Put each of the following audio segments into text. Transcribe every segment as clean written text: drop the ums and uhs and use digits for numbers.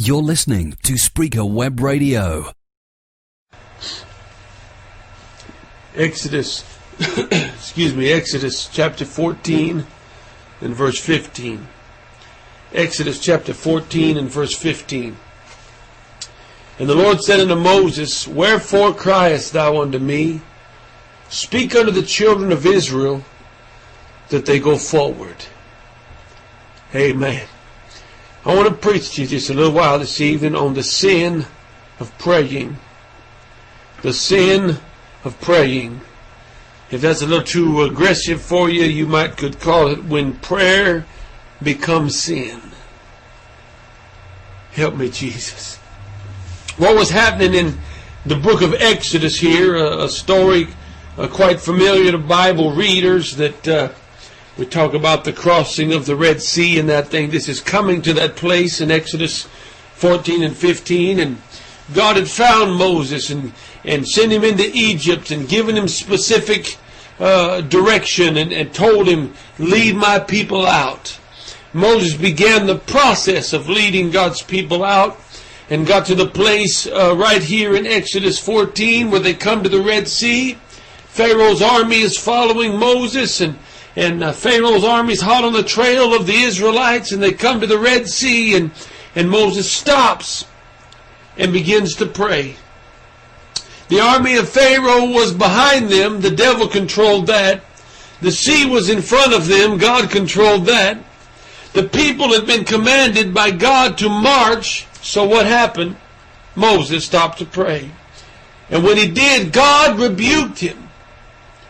You're listening to Spreaker Web Radio. Exodus chapter 14 and verse 15. Exodus chapter 14 and verse 15. And the Lord said unto Moses, Wherefore criest thou unto me? Speak unto the children of Israel that they go forward. Amen. I want to preach to you just a little while this evening on the sin of praying. The sin of praying. If that's a little too aggressive for you, you could call it when prayer becomes sin. Help me, Jesus. What was happening in the book of Exodus here, a story quite familiar to Bible readers, that we talk about the crossing of the Red Sea and that thing. This is coming to that place in Exodus 14 and 15. And God had found Moses and sent him into Egypt and given him specific direction and told him, lead my people out. Moses began the process of leading God's people out and got to the place right here in Exodus 14 where they come to the Red Sea. Pharaoh's army is following Moses, and Pharaoh's army is hot on the trail of the Israelites, and they come to the Red Sea, and Moses stops and begins to pray. The army of Pharaoh was behind them. The devil controlled that. The sea was in front of them. God controlled that. The people had been commanded by God to march. So what happened? Moses stopped to pray. And when he did, God rebuked him.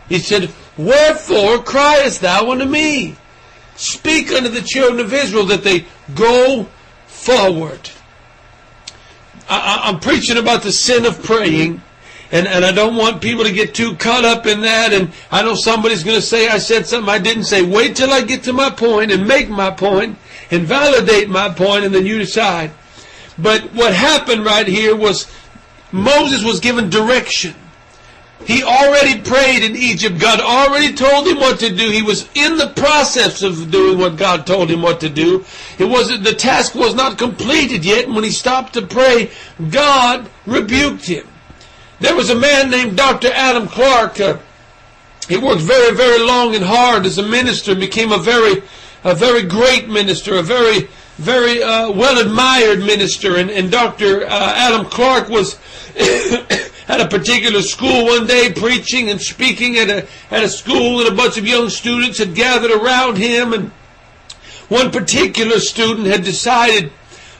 He said, Wherefore criest thou unto me? Speak unto the children of Israel that they go forward. I'm preaching about the sin of praying, and I don't want people to get too caught up in that. And I know somebody's going to say I said something I didn't say. Wait till I get to my point and make my point and validate my point, and then you decide. But what happened right here was Moses was given direction. He already prayed in Egypt. God already told him what to do. He was in the process of doing what God told him what to do. The task was not completed yet. And when he stopped to pray, God rebuked him. There was a man named Dr. Adam Clark. He worked very, very long and hard as a minister and became a very great minister, a very well-admired minister. And Dr. Adam Clark was at a particular school one day preaching and speaking at a school, and a bunch of young students had gathered around him. And one particular student had decided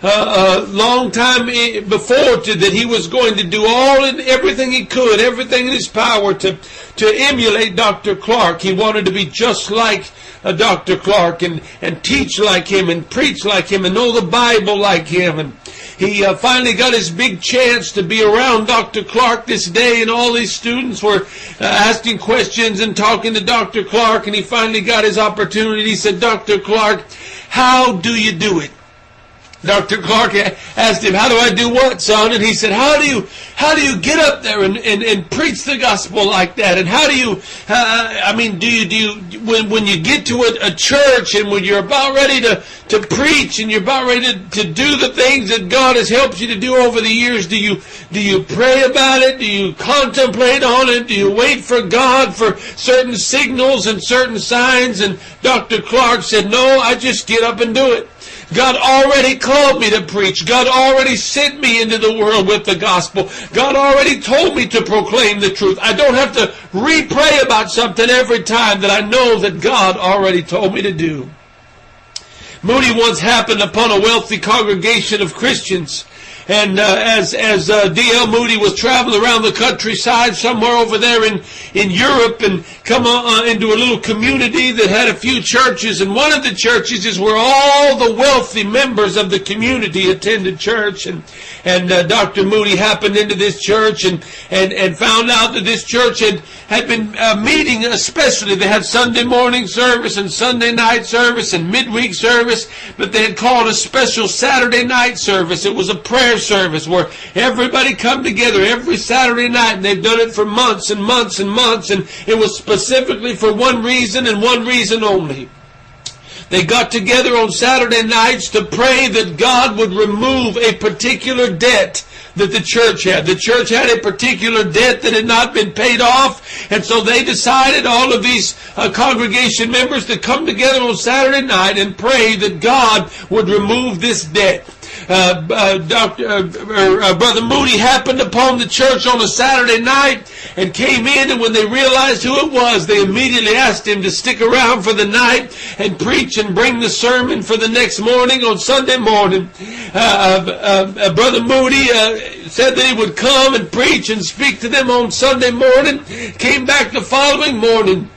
a long time before that he was going to do everything he could, everything in his power to emulate Dr. Clark. He wanted to be just like Dr. Clark and teach like him and preach like him and know the Bible like him. And he finally got his big chance to be around Dr. Clark this day, and all these students were asking questions and talking to Dr. Clark, and he finally got his opportunity. He said, Dr. Clark, how do you do it? Dr. Clark asked him, how do I do what, son? And he said, how do you get up there and preach the gospel like that? And how do you, when you get to a church and when you're about ready to preach and you're about ready to do the things that God has helped you to do over the years, do you pray about it? Do you contemplate on it? Do you wait for God for certain signals and certain signs? And Dr. Clark said, no, I just get up and do it. God already called me to preach. God already sent me into the world with the gospel. God already told me to proclaim the truth. I don't have to re-pray about something every time that I know that God already told me to do. Moody once happened upon a wealthy congregation of Christians. And as D.L. Moody was traveling around the countryside somewhere over there in Europe, and come into a little community that had a few churches, and one of the churches is where all the wealthy members of the community attended church. And Dr. Moody happened into this church and found out that this church had been meeting especially. They had Sunday morning service and Sunday night service and midweek service, but they had called a special Saturday night service. It was a prayer service where everybody come together every Saturday night, and they've done it for months and months and months, and it was specifically for one reason and one reason only. They got together on Saturday nights to pray that God would remove a particular debt that the church had. The church had a particular debt that had not been paid off, and so they decided, all of these congregation members, to come together on Saturday night and pray that God would remove this debt. Brother Moody happened upon the church on a Saturday night and came in, and when they realized who it was, they immediately asked him to stick around for the night and preach and bring the sermon for the next morning on Sunday morning. Brother Moody said that he would come and preach and speak to them on Sunday morning, came back the following morning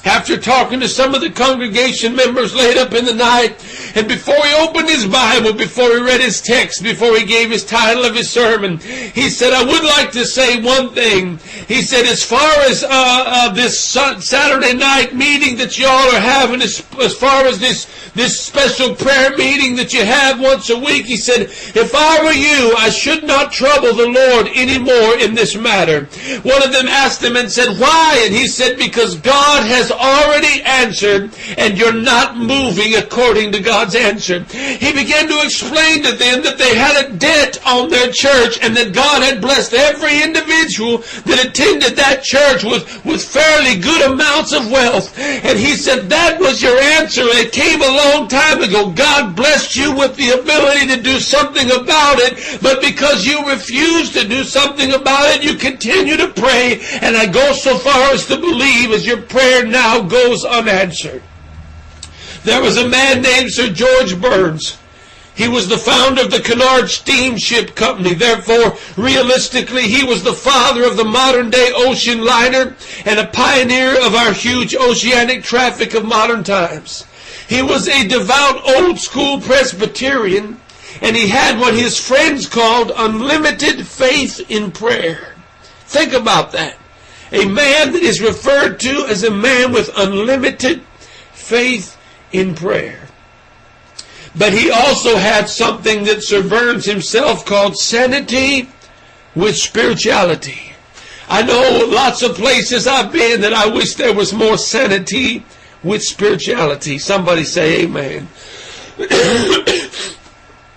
after talking to some of the congregation members late up in the night, and before he opened his Bible, before he read his text, before he gave his title of his sermon, he said, I would like to say one thing. He said, as far as this Saturday night meeting that y'all are having, as far as this special prayer meeting that you have once a week, he said, if I were you, I should not trouble the Lord anymore in this matter. One of them asked him and said, why? And he said, because God has already answered, and you're not moving according to God's answer. He began to explain to them that they had a debt on their church, and that God had blessed every individual that attended that church with fairly good amounts of wealth. And he said, that was your answer. It came a long time ago. God blessed you with the ability to do something about it, but because you refused to do something about it, you continue to pray, and I go so far as to believe as your prayer now goes unanswered. There was a man named Sir George Burns. He was the founder of the Cunard Steamship Company. Therefore, realistically, he was the father of the modern-day ocean liner and a pioneer of our huge oceanic traffic of modern times. He was a devout old-school Presbyterian, and he had what his friends called unlimited faith in prayer. Think about that. A man that is referred to as a man with unlimited faith in prayer. But he also had something that Sir Burns himself called sanity with spirituality. I know lots of places I've been that I wish there was more sanity with spirituality. Somebody say amen.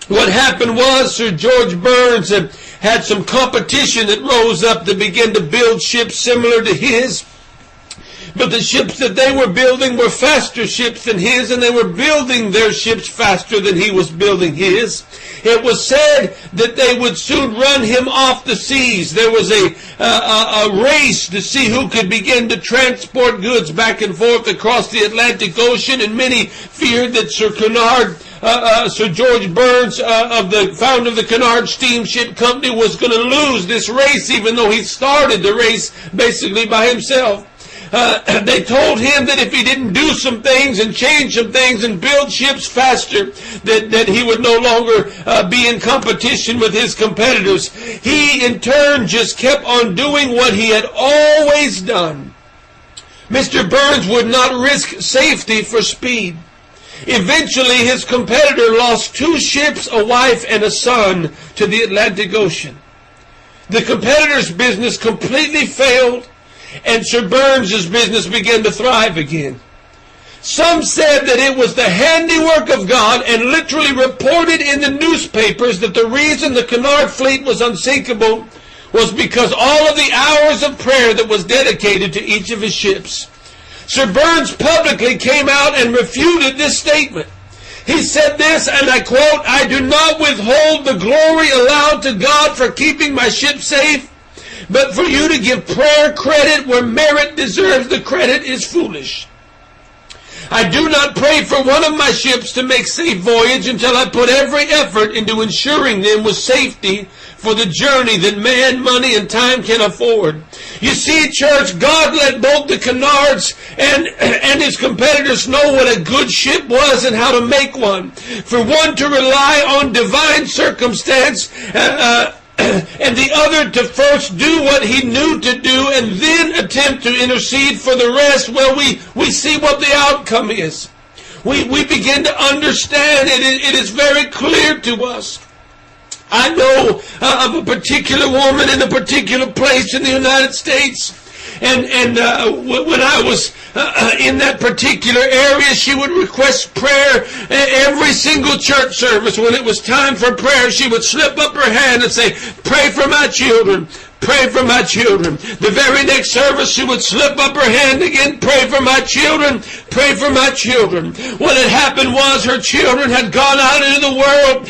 What happened was Sir George Burns had some competition that rose up to begin to build ships similar to his. But the ships that they were building were faster ships than his, and they were building their ships faster than he was building his. It was said that they would soon run him off the seas. There was a race to see who could begin to transport goods back and forth across the Atlantic Ocean, and many feared that Sir George Burns, the founder of the Cunard Steamship Company, was going to lose this race, even though he started the race basically by himself. They told him that if he didn't do some things and change some things and build ships faster, that he would no longer be in competition with his competitors. He, in turn, just kept on doing what he had always done. Mr. Burns would not risk safety for speed. Eventually, his competitor lost 2 ships, a wife, and a son to the Atlantic Ocean. The competitor's business completely failed, and Sir Burns' business began to thrive again. Some said that it was the handiwork of God, and literally reported in the newspapers that the reason the Cunard fleet was unsinkable was because all of the hours of prayer that was dedicated to each of his ships. Sir Burns publicly came out and refuted this statement. He said this, and I quote, "I do not withhold the glory allowed to God for keeping my ship safe, but for you to give prayer credit where merit deserves the credit is foolish. I do not pray for one of my ships to make safe voyage until I put every effort into ensuring them with safety for the journey that man, money, and time can afford." You see, church, God let both the Cunards and his competitors know what a good ship was and how to make one. For one to rely on divine circumstance, and the other to first do what he knew to do and then attempt to intercede for the rest, well, we see what the outcome is. We begin to understand it. It is very clear to us. I know of a particular woman in a particular place in the United States. when I was in that particular area, she would request prayer every single church service. When it was time for prayer, she would slip up her hand and say, "Pray for my children. Pray for my children." The very next service, she would slip up her hand again, "Pray for my children, pray for my children." What had happened was her children had gone out into the world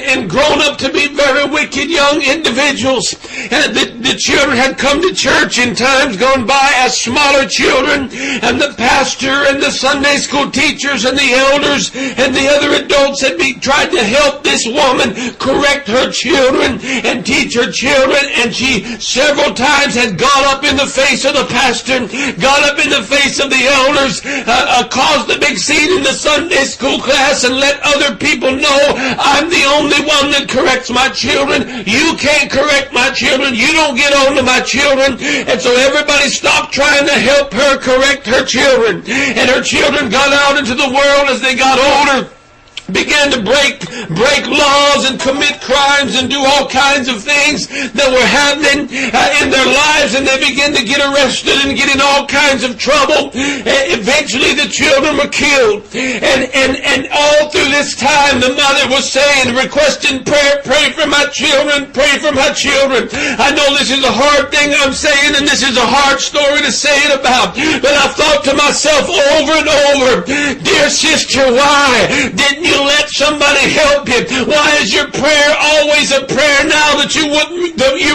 and grown up to be very wicked young individuals. And the children had come to church in times gone by as smaller children, and the pastor and the Sunday school teachers and the elders and the other adults had tried to help this woman correct her children and teach her children, and she several times had got up in the face of the pastor, got up in the face of the elders, caused a big scene in the Sunday school class and let other people know, "I'm the only one that corrects my children. You can't correct my children. You don't get on to my children." And so everybody stopped trying to help her correct her children. And her children got out into the world as they got older, began to break laws and commit crimes and do all kinds of things that were happening in their lives, and they began to get arrested and get in all kinds of trouble. Eventually the children were killed, and all through this time the mother was saying, requesting prayer, "Pray for my children, pray for my children." I know this is a hard thing I'm saying, and this is a hard story to say it about, but I thought to myself over and over, "Dear sister, why didn't you let somebody help you? Why is your prayer always a prayer now that you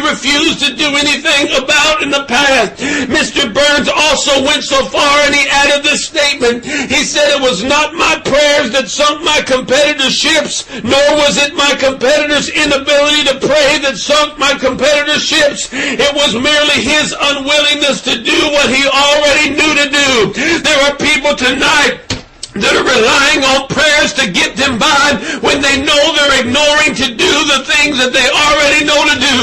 refuse to do anything about in the past?" Mr. Burns also went so far and he added this statement. He said, "It was not my prayers that sunk my competitors' ships, nor was it my competitors' inability to pray that sunk my competitors' ships. It was merely his unwillingness to do what he already knew to do." There are people tonight that are relying on prayers to get them by when they know they're ignoring to do the things that they already know to do.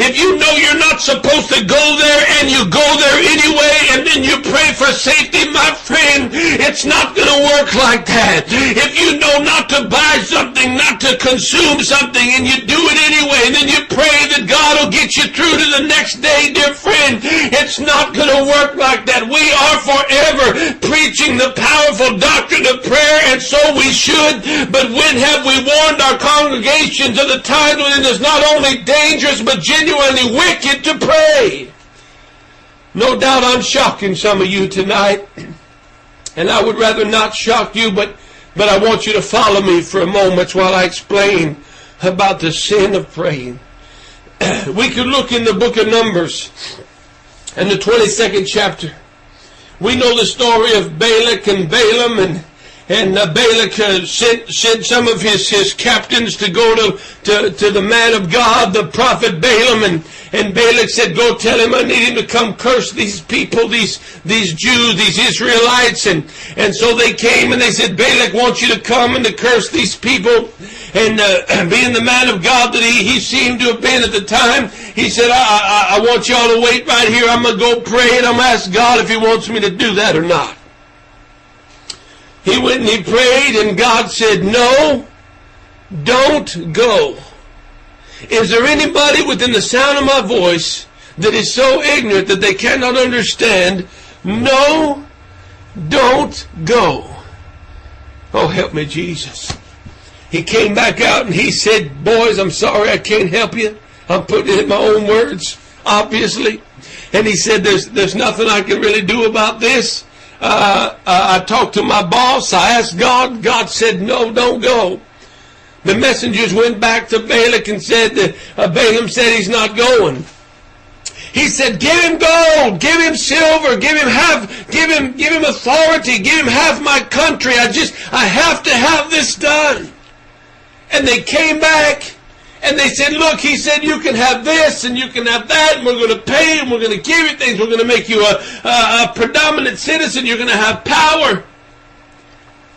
If you know you're not supposed to go there and you go there anyway and then you pray for safety, my friend, it's not going to work like that. If you know not to buy something, not to consume something, and you do it anyway, then you pray that God will get you through to the next day, dear friend, it's not going to work like that. We are forever preaching the powerful doctrine of prayer, and so we should, but when have we warned our congregations of the time when it is not only dangerous but genuinely wicked to pray? No doubt I'm shocking some of you tonight, and I would rather not shock you, but I want you to follow me for a moment while I explain about the sin of praying. We could look in the book of Numbers in the 22nd chapter. We know the story of Balak and Balaam, and Balak sent some of his captains to go to the man of God, the prophet Balaam, and Balak said, "Go tell him I need him to come curse these people, these Jews, these Israelites." And so they came and they said, "Balak wants you to come and to curse these people." And being the man of God that he seemed to have been at the time, he said, I want y'all to wait right here. I'm going to go pray and I'm going to ask God if he wants me to do that or not. He went and he prayed, and God said, "No, don't go." Is there anybody within the sound of my voice that is so ignorant that they cannot understand, "No, don't go"? Oh, help me, Jesus. He came back out and he said, "Boys, I'm sorry, I can't help you. I'm putting it in my own words, obviously." And he said, there's nothing I can really do about this. I talked to my boss. I asked God. God said, "No, don't go." The messengers went back to Balak and said that Balaam said he's not going. He said, "Give him gold, give him silver, give him authority, give him half my country. I have to have this done." And they came back and they said, "Look," he said, "you can have this and you can have that, and we're going to pay and we're going to give you things. We're going to make you a predominant citizen. You're going to have power."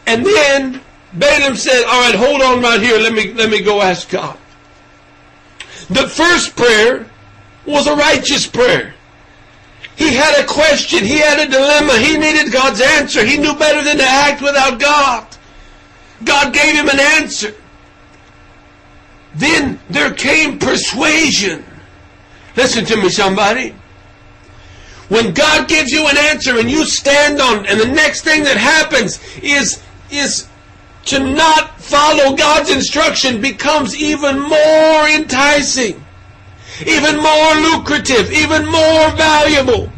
And then Balaam said, "All right, hold on right here. Let me go ask God." The first prayer was a righteous prayer. He had a question. He had a dilemma. He needed God's answer. He knew better than to act without God. God gave him an answer. Then there came persuasion. Listen to me, somebody. When God gives you an answer and you stand on it, and the next thing that happens is to not follow God's instruction becomes even more enticing, even more lucrative, even more valuable,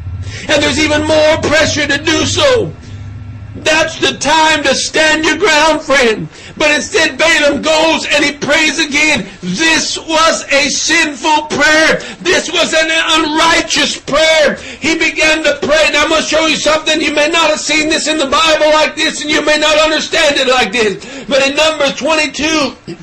and there's even more pressure to do so. That's the time to stand your ground, friend. But instead Balaam goes and he prays again. This was a sinful prayer. This was an unrighteous prayer. He began to pray. Now I'm going to show you something. You may not have seen this in the Bible like this, and you may not understand it like this. But in Numbers 22,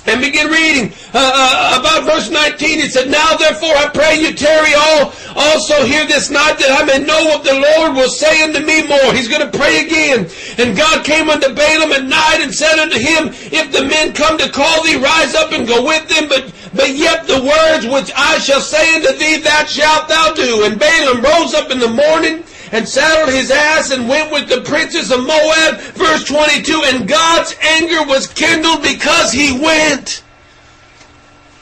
and begin reading about verse 19. It said, Now therefore I pray you tarry also here this night, that I may know what the Lord will say unto me more. He's going to pray again. And God came unto Balaam at night and said unto him, If the men come to call thee, rise up and go with them. But yet the words which I shall say unto thee, that shalt thou do. And Balaam rose up in the morning and saddled his ass and went with the princes of Moab. Verse 22, and God's anger was kindled because he went.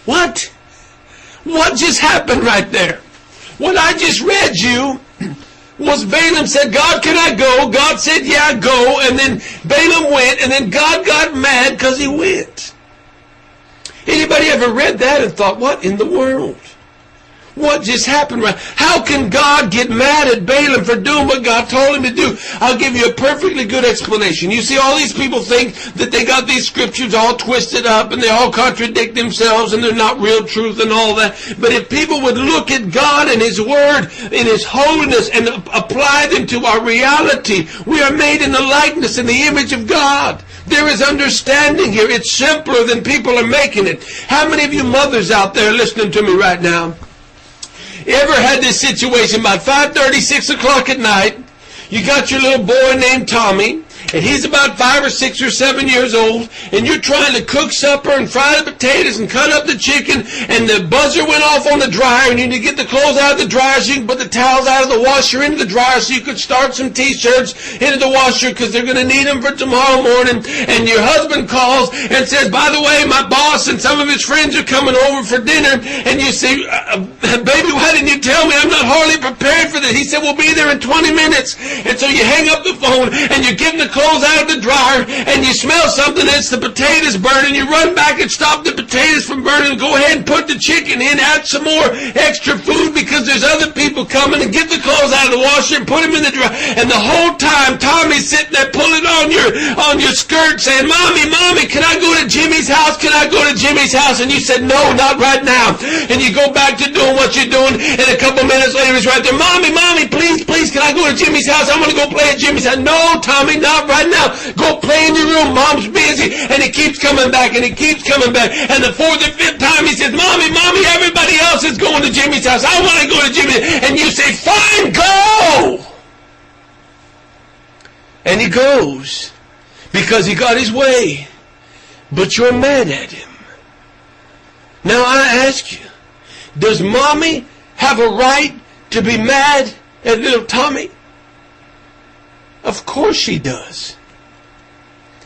What? What just happened right there? What I just read you was Balaam said, God, can I go? God said, yeah, go. And then Balaam went, and then God got mad because he went. Anybody ever read that and thought, what in the world? What just happened? How can God get mad at Balaam for doing what God told him to do? I'll give you a perfectly good explanation. You see, all these people think that they got these scriptures all twisted up and they all contradict themselves and they're not real truth and all that. But if people would look at God and His Word and His holiness and apply them to our reality, we are made in the likeness and the image of God. There is understanding here. It's simpler than people are making it. How many of you mothers out there listening to me right now ever had this situation about 5:30, 6 o'clock at night? You got your little boy named Tommy, and he's about 5 or 6 or 7 years old, and you're trying to cook supper and fry the potatoes and cut up the chicken, and the buzzer went off on the dryer, and you need to get the clothes out of the dryer so you can put the towels out of the washer into the dryer so you could start some t-shirts into the washer because they're going to need them for tomorrow morning. And your husband calls and says, by the way, my boss and some of his friends are coming over for dinner. And you say, baby, why didn't you tell me? I'm not hardly prepared for this. He said, we'll be there in 20 minutes. And so you hang up the phone and you're getting the clothes out of the dryer and you smell something, it's the potatoes burning. You run back and stop the potatoes from burning. Go ahead and put the chicken in, add some more extra food because there's other people coming, and get the clothes out of the washer and put them in the dryer. And the whole time Tommy's sitting there pulling on your skirt saying, Mommy, can I go to Jimmy's house? Can I go to Jimmy's house? And you said, no, not right now. And you go back to doing what you're doing, and a couple minutes later he's right there, Mommy, please, can I go to Jimmy's house? I want to go play at Jimmy's house. No, Tommy, not right now. Go play in your room. Mom's busy. And he keeps coming back, and he keeps coming back. And the fourth or fifth time he says, Mommy, everybody else is going to Jimmy's house. I want to go to Jimmy's. And you say, fine, go. And he goes because he got his way. But you're mad at him. Now I ask you, does Mommy have a right to be mad at little Tommy? Of course she does.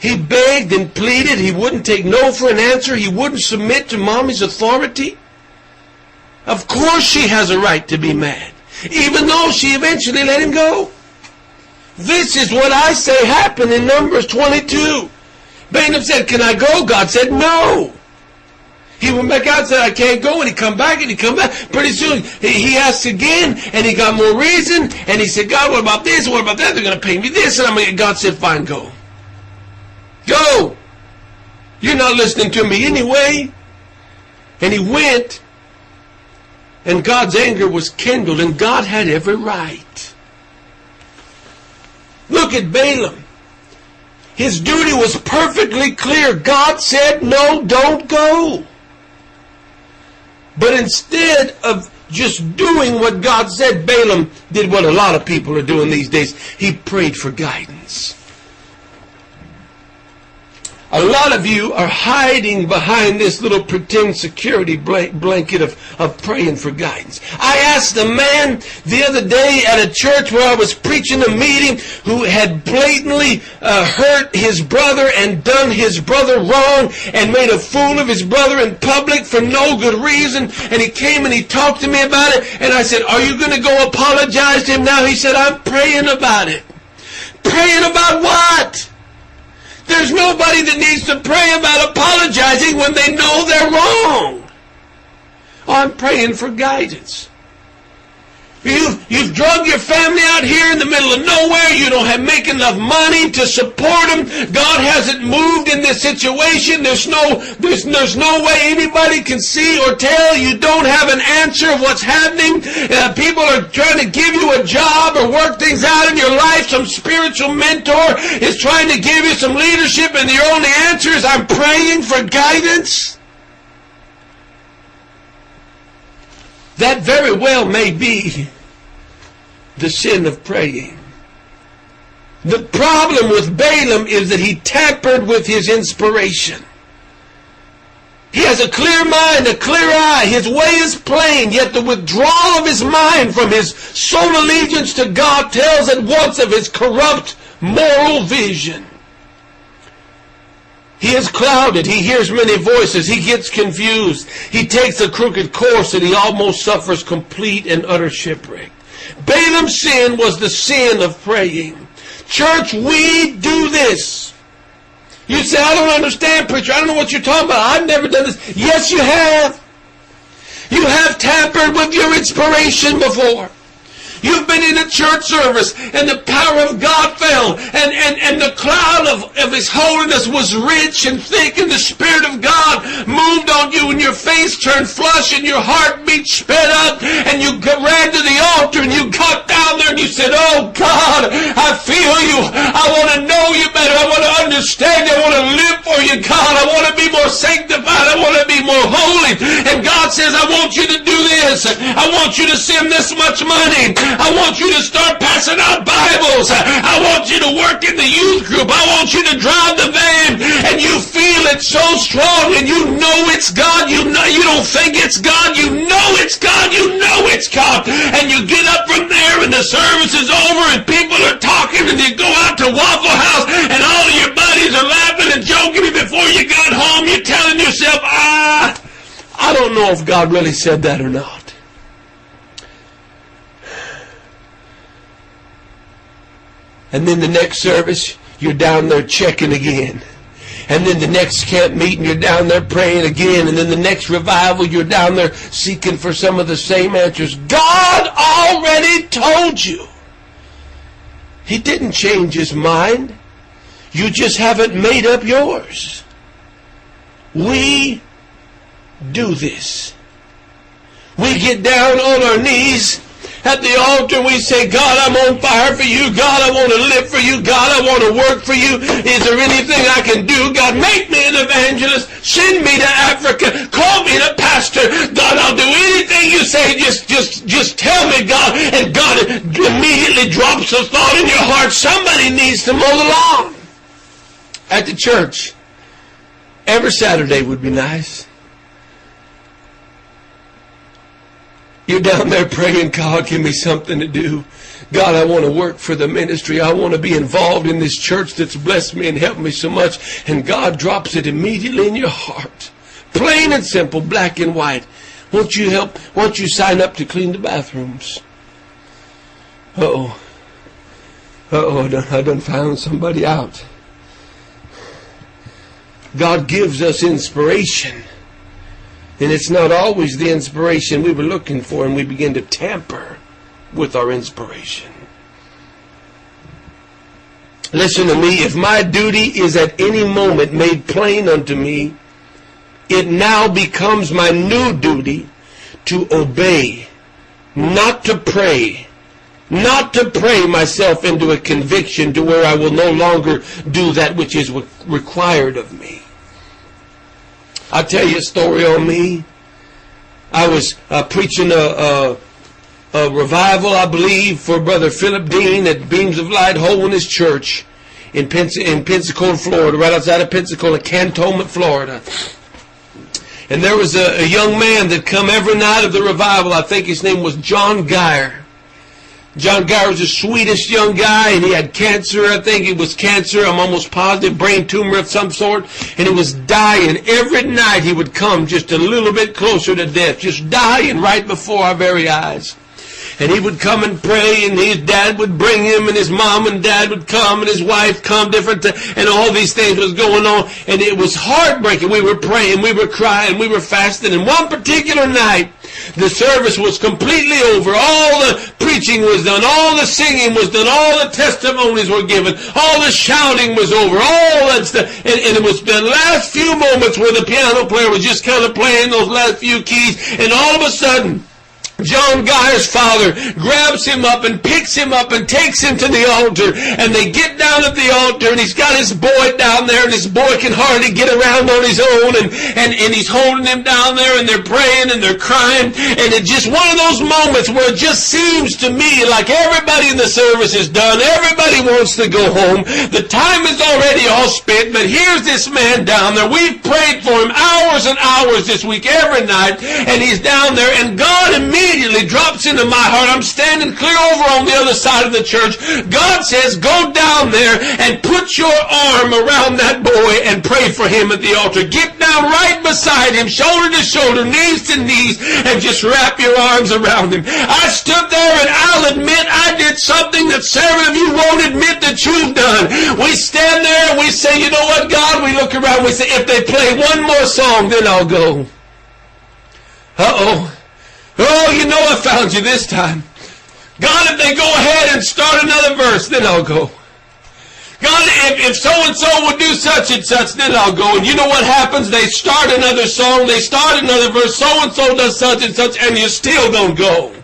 He begged and pleaded. He wouldn't take no for an answer. He wouldn't submit to Mommy's authority. Of course she has a right to be mad, even though she eventually let him go. This is what I say happened in Numbers 22. Balaam said, can I go? God said, no. He went back out and said, I can't go. And he come back and he come back. Pretty soon he asked again and he got more reason. And he said, God, what about this? What about that? They're going to pay me this. And God said, fine, go. Go. You're not listening to me anyway. And he went. And God's anger was kindled. And God had every right. Look at Balaam. His duty was perfectly clear. God said, no, don't go. But instead of just doing what God said, Balaam did what a lot of people are doing these days. He prayed for guidance. A lot of you are hiding behind this little pretend security blanket of praying for guidance. I asked a man the other day at a church where I was preaching a meeting who had blatantly hurt his brother and done his brother wrong and made a fool of his brother in public for no good reason. And he came and he talked to me about it. And I said, are you going to go apologize to him now? He said, I'm praying about it. Praying about what? There's nobody that needs to pray about apologizing when they know they're wrong. I'm praying for guidance. You've drug your family out here in the middle of nowhere. You don't make enough money to support them. God hasn't moved in this situation. There's no way anybody can see or tell. You don't have an answer of what's happening. People are trying to give you a job or work things out in your life. Some spiritual mentor is trying to give you some leadership, and your only answer is, I'm praying for guidance. That very well may be the sin of praying. The problem with Balaam is that he tampered with his inspiration. He has a clear mind, a clear eye. His way is plain, yet the withdrawal of his mind from his sole allegiance to God tells at once of his corrupt moral vision. He is clouded. He hears many voices. He gets confused. He takes a crooked course, and he almost suffers complete and utter shipwreck. Balaam's sin was the sin of praying. Church, we do this. You say, I don't understand, preacher. I don't know what you're talking about. I've never done this. Yes, you have. You have tampered with your inspiration before. You've been in a church service and the power of God fell and the cloud of His holiness was rich and thick and the Spirit of God moved on you and your face turned flush and your heartbeat sped up and you ran to the altar and you got down there and you said, oh God, I feel you. I want to know you better. I want to understand you. I want to live for you, God. I want to be more sanctified. I want to be more holy. And God says, I want you to do this. I want you to send this much money. I want you to start passing out Bibles. I want you to work in the youth group. I want you to drive the van. And you feel it so strong and you know it's God. You know, you don't think it's God. You know it's God. You know it's God. And you get up from there and the service is over and people are talking and you go out to Waffle House and all of your buddies are laughing and joking. And before you got home, you're telling yourself, I don't know if God really said that or not. And then the next service, you're down there checking again. And then the next camp meeting, you're down there praying again. And then the next revival, you're down there seeking for some of the same answers. God already told you. He didn't change His mind. You just haven't made up yours. We do this. We get down on our knees at the altar. We say, God, I'm on fire for you. God, I want to live for you. God, I want to work for you. Is there anything I can do? God, make me an evangelist. Send me to Africa. Call me to pastor. God, I'll do anything you say. Just tell me, God. And God immediately drops a thought in your heart. Somebody needs to mow the lawn at the church. Every Saturday would be nice. You're down there praying, God, give me something to do. God, I want to work for the ministry. I want to be involved in this church that's blessed me and helped me so much. And God drops it immediately in your heart. Plain and simple, black and white. Won't you help? Won't you sign up to clean the bathrooms? Uh-oh. I done found somebody out. God gives us inspiration. And it's not always the inspiration we were looking for, and we begin to tamper with our inspiration. Listen to me. If my duty is at any moment made plain unto me, it now becomes my new duty to obey, not to pray. Not to pray myself into a conviction to where I will no longer do that which is required of me. I'll tell you a story on me. I was preaching a revival, I believe, for Brother Philip Dean at Beams of Light Holiness Church in Pensacola, Florida, right outside of Pensacola, Cantonment, Florida. And there was a young man that come every night of the revival. I think his name was John Geyer. John Geyer was the sweetest young guy, and he had cancer. I think it was cancer. I'm almost positive, brain tumor of some sort. And he was dying. Every night he would come just a little bit closer to death, just dying right before our very eyes. And he would come and pray, and his dad would bring him, and his mom and dad would come, and his wife come, and all these things was going on. And it was heartbreaking. We were praying, we were crying, we were fasting. And one particular night, the service was completely over. All the preaching was done. All the singing was done. All the testimonies were given. All the shouting was over. All that stuff. And it was the last few moments where the piano player was just kind of playing those last few keys. And all of a sudden, John Geyer's father grabs him up and picks him up and takes him to the altar. And they get down at the altar, and he's got his boy down there, and his boy can hardly get around on his own. And he's holding him down there, and they're praying and they're crying. And it's just one of those moments where it just seems to me like everybody in the service is done. Everybody wants to go home. The time is already all spent, but here's this man down there. We've prayed for him hours and hours this week, every night, and he's down there, and God immediately drops into my heart. I'm standing clear over on the other side of the church. God says, go down there and put your arm around that boy and pray for him at the altar. Get down right beside him, shoulder to shoulder, knees to knees, and just wrap your arms around him. I stood there, and I'll admit I did something that several of you won't admit that you've done. We stand there and we say, you know what, God? We look around, we say, if they play one more song, then I'll go. Uh-oh. Oh, you know I found you this time. God, if they go ahead and start another verse, then I'll go. God, if so-and-so would do such and such, then I'll go. And you know what happens? They start another song, they start another verse, so-and-so does such and such, and you still don't go.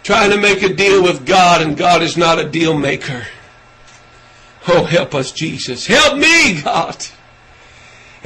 Trying to make a deal with God, and God is not a deal maker. Oh, help us, Jesus. Help me, God.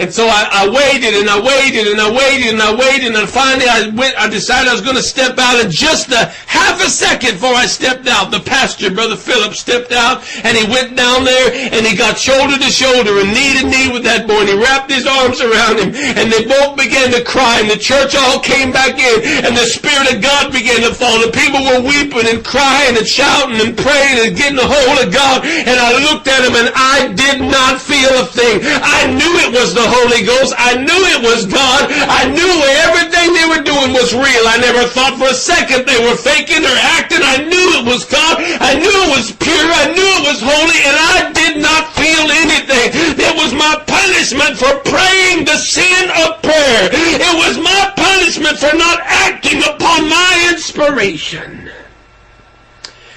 And so I waited, and I waited, and I waited, and I waited, and finally I decided I was going to step out, and just a half a second before I stepped out, the pastor, Brother Philip, stepped out, and he went down there, and he got shoulder to shoulder and knee to knee with that boy, and he wrapped his arms around him, and they both began to cry, and the church all came back in, and the Spirit of God began to fall, and people were weeping and crying and shouting and praying and getting a hold of God, and I looked at him, and I did not feel a thing. I knew it was the Holy Ghost. I knew it was God. I knew everything they were doing was real. I never thought for a second they were faking or acting. I knew it was God. I knew it was pure. I knew it was holy, and I did not feel anything. It was my punishment for praying the sin of prayer. It was my punishment for not acting upon my inspiration.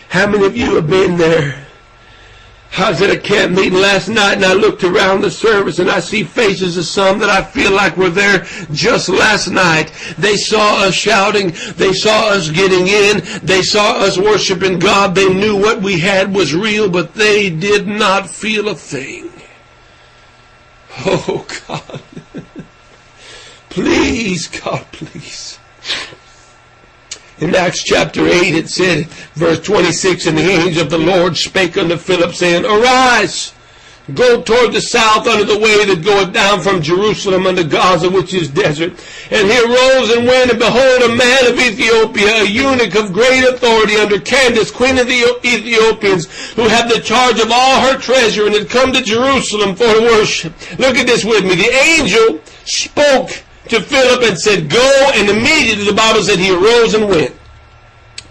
How many of you have been there? I was at a camp meeting last night, and I looked around the service, and I see faces of some that I feel like were there just last night. They saw us shouting. They saw us getting in. They saw us worshiping God. They knew what we had was real, but they did not feel a thing. Oh, God. Please, God, please. In Acts chapter 8 it said, verse 26, and the angel of the Lord spake unto Philip, saying, Arise, go toward the south unto the way that goeth down from Jerusalem unto Gaza, which is desert. And he arose and went, and behold, a man of Ethiopia, a eunuch of great authority under Candace, queen of the Ethiopians, who had the charge of all her treasure, and had come to Jerusalem for worship. Look at this with me. The angel spoke to Philip and said, Go, and immediately the Bible said he arose and went.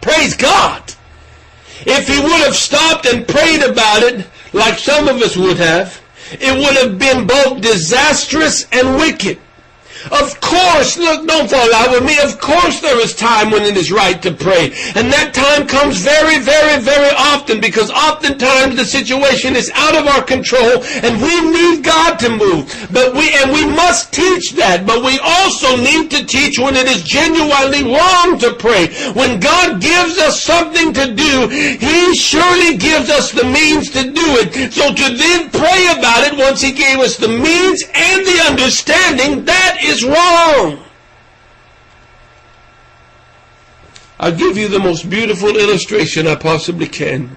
Praise God. If he would have stopped and prayed about it, like some of us would have, it would have been both disastrous and wicked. Of course, look, don't fall out with me. Of course there is time when it is right to pray. And that time comes very, very, very often, because oftentimes the situation is out of our control and we need God to move. But we must teach that. But we also need to teach when it is genuinely wrong to pray. When God gives us something to do, He surely gives us the means to do it. So to then pray about it once He gave us the means and the understanding, that is wrong. I'll give you the most beautiful illustration I possibly can.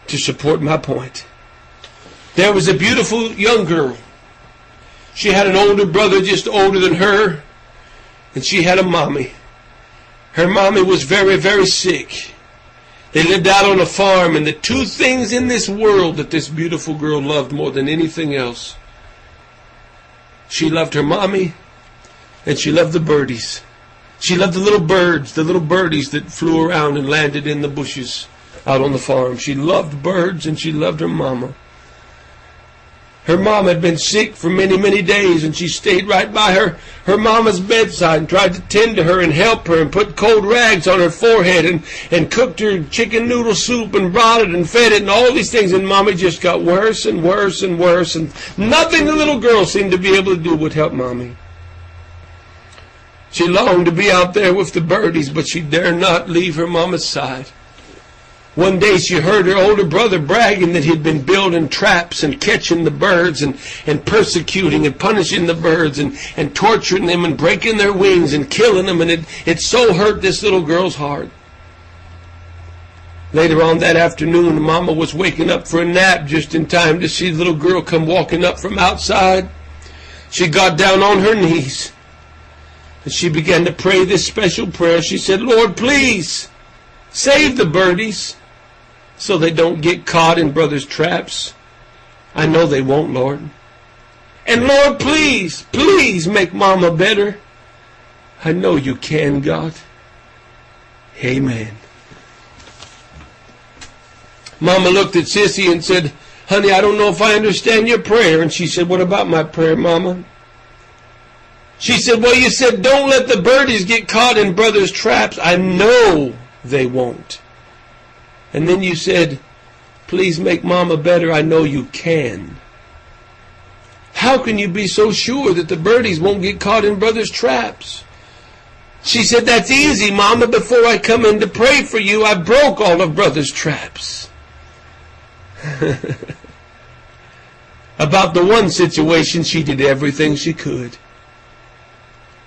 to support my point. There was a beautiful young girl. She had an older brother just older than her, and she had a mommy. Her mommy was very, very sick. They lived out on a farm, and the two things in this world that this beautiful girl loved more than anything else, she loved her mommy, and she loved the birdies. She loved the little birds, the little birdies that flew around and landed in the bushes out on the farm. She loved birds, and she loved her mama. Her mom had been sick for many, many days, and she stayed right by her mama's bedside and tried to tend to her and help her and put cold rags on her forehead and cooked her chicken noodle soup and brought it and fed it and all these things. And Mommy just got worse and worse and worse, and nothing the little girl seemed to be able to do would help Mommy. She longed to be out there with the birdies, but she dared not leave her mama's side. One day she heard her older brother bragging that he'd been building traps and catching the birds and persecuting and punishing the birds and torturing them and breaking their wings and killing them, and it so hurt this little girl's heart. Later on that afternoon, Mama was waking up for a nap just in time to see the little girl come walking up from outside. She got down on her knees and she began to pray this special prayer. She said, "Lord, please save the birdies so they don't get caught in brother's traps. I know they won't, Lord. And Lord, please, please make Mama better. I know you can, God. Amen." Mama looked at Sissy and said, "Honey, I don't know if I understand your prayer." And she said, "What about my prayer, Mama?" She said, "Well, you said don't let the birdies get caught in brother's traps. I know they won't. And then you said, please make Mama better. I know you can. How can you be so sure that the birdies won't get caught in brother's traps?" She said, "That's easy, Mama. Before I come in to pray for you, I broke all of brother's traps." About the one situation, she did everything she could.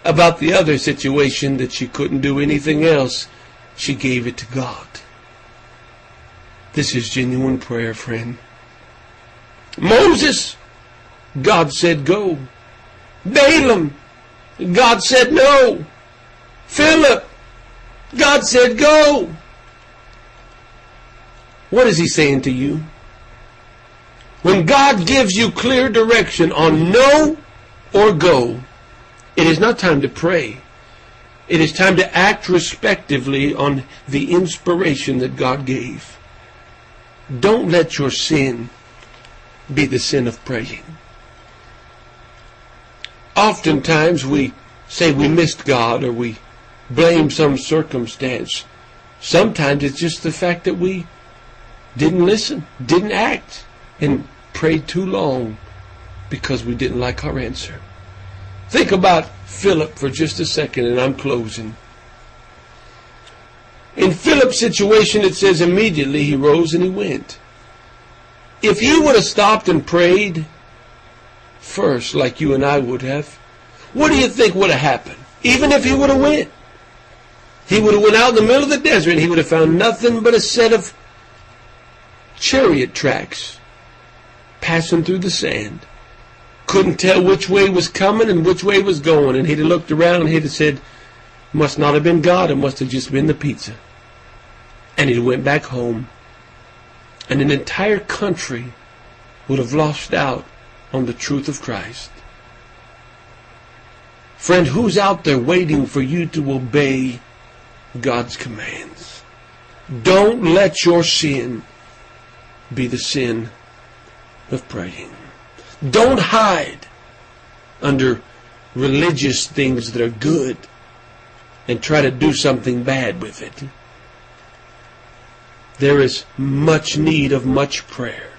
About the other situation that she couldn't do anything else, she gave it to God. This is genuine prayer, friend. Moses, God said go. Balaam, God said no. Philip, God said go. What is he saying to you? When God gives you clear direction on no or go, it is not time to pray. It is time to act respectively on the inspiration that God gave. Don't let your sin be the sin of praying. Oftentimes we say we missed God or we blame some circumstance. Sometimes it's just the fact that we didn't listen, didn't act, and prayed too long because we didn't like our answer. Think about Philip for just a second, and I'm closing. In Philip's situation, it says immediately he rose and he went. If he would have stopped and prayed first, like you and I would have, what do you think would have happened? Even if he would have went, he would have went out in the middle of the desert and he would have found nothing but a set of chariot tracks passing through the sand. Couldn't tell which way was coming and which way was going, and he'd have looked around and he'd have said, must not have been God, it must have just been the pizza. And he went back home, and an entire country would have lost out on the truth of Christ. Friend, who's out there waiting for you to obey God's commands? Don't let your sin be the sin of praying. Don't hide under religious things that are good and try to do something bad with it. There is much need of much prayer.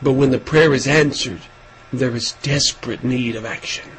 But when the prayer is answered, there is desperate need of action.